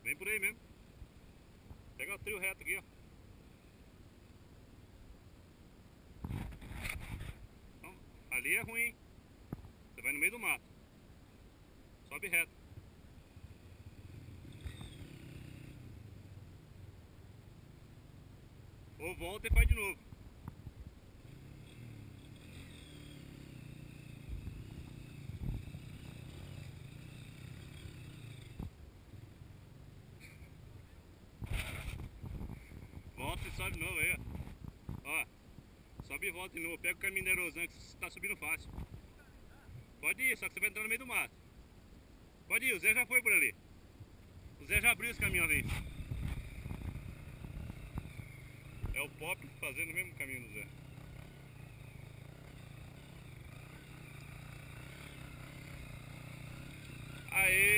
Vem por aí mesmo. Pega o trio reto aqui, ó. Então, ali é ruim. Você vai no meio do mato. Sobe reto. Ou volta e faz de novo. Volta e sobe de novo aí, ó. Sobe e volta de novo. Pega o caminho da erosão que você tá subindo fácil. Pode ir, só que você vai entrar no meio do mato. Pode ir, o Zé já foi por ali. O Zé já abriu esse caminho ali. É o Pop fazendo o mesmo caminho do Zé. Aê!